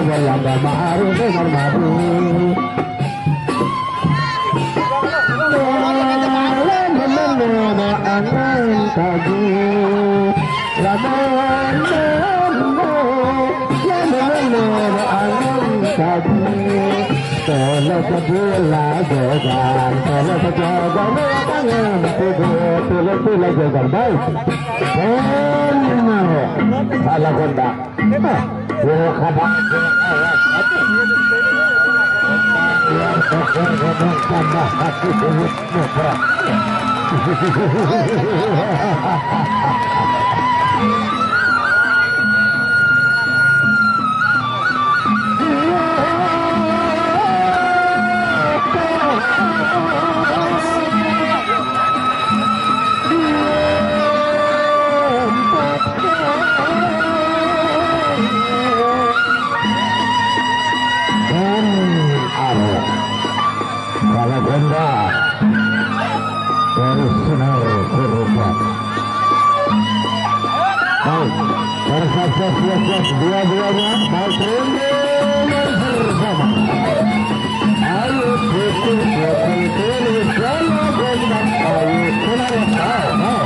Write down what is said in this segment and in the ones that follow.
berlanda ma'aruf dengan madu. Angin kaji angin kaji tolong sebelah jogan tolong sejogan tangan tolong jogan baik benar salah kondak kadang tambah hati mesra. Kalau benda dari sinar kurban. Baik, bersiap-siap dua-duanya baik bersama. Ayo putih sama benda. Ayo sinar.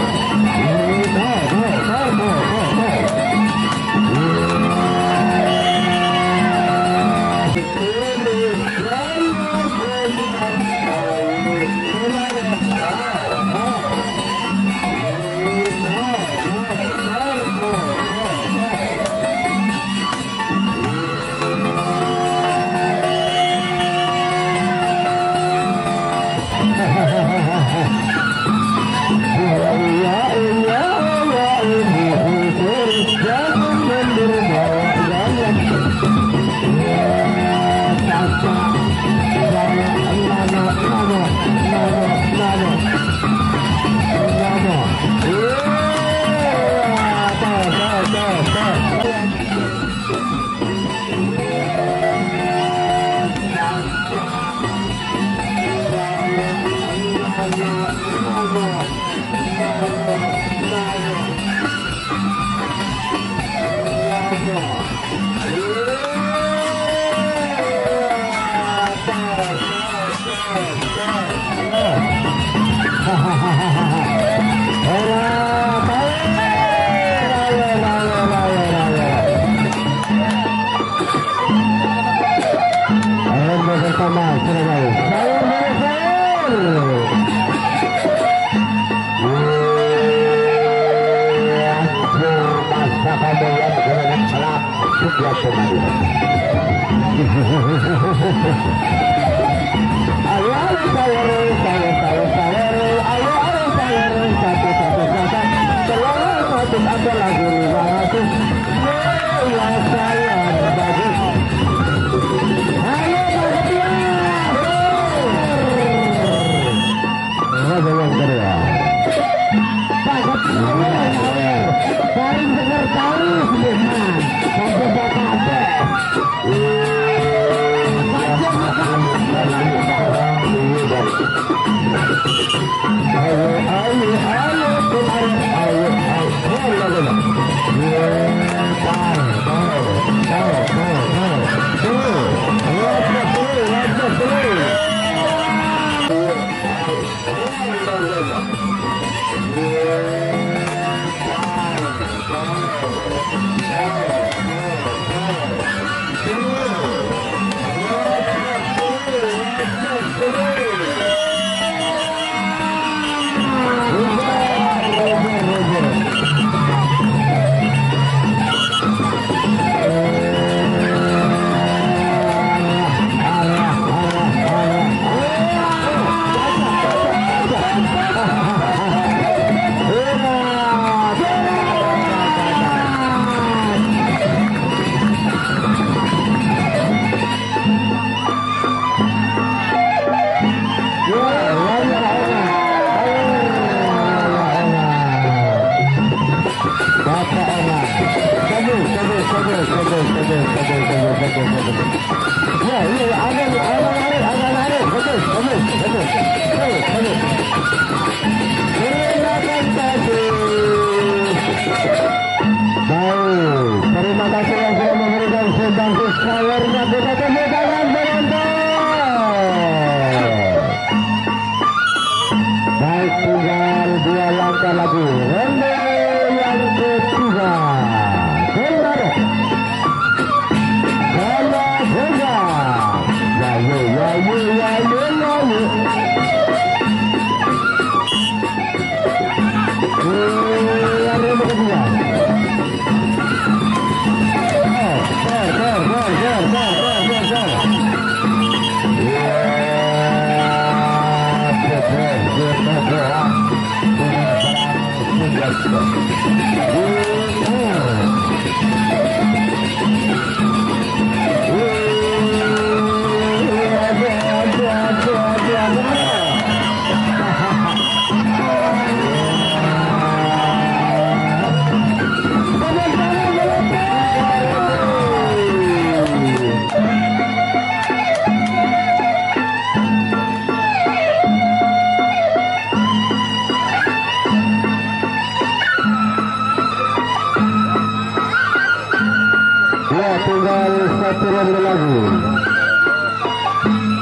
Tinggal satu ronde lagi,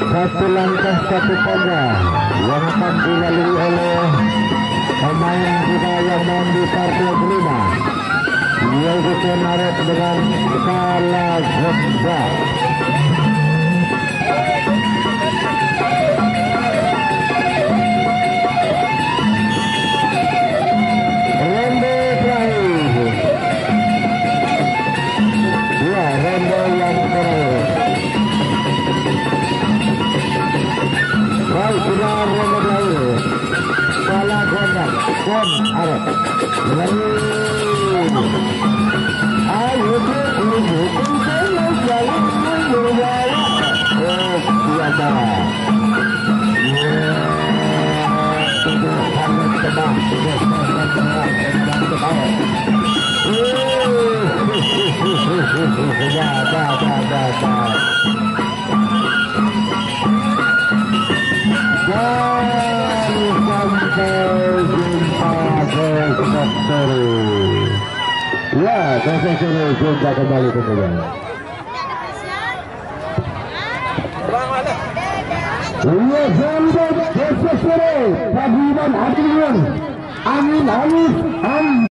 satu langkah satu tangga yang akan dilalui oleh pemain kita yang main di partai kelima, yaitu Senaret dengan Kalagenda. Ronde terakhir. Ronde yang terakhir. Baik, sudah ronde terakhir. Salah gondak, Kon Arab. Ayo ya, konsesional jumpa kembali kemudian. Iya, sambut konsesional Paduan Hadirin Amin Hanis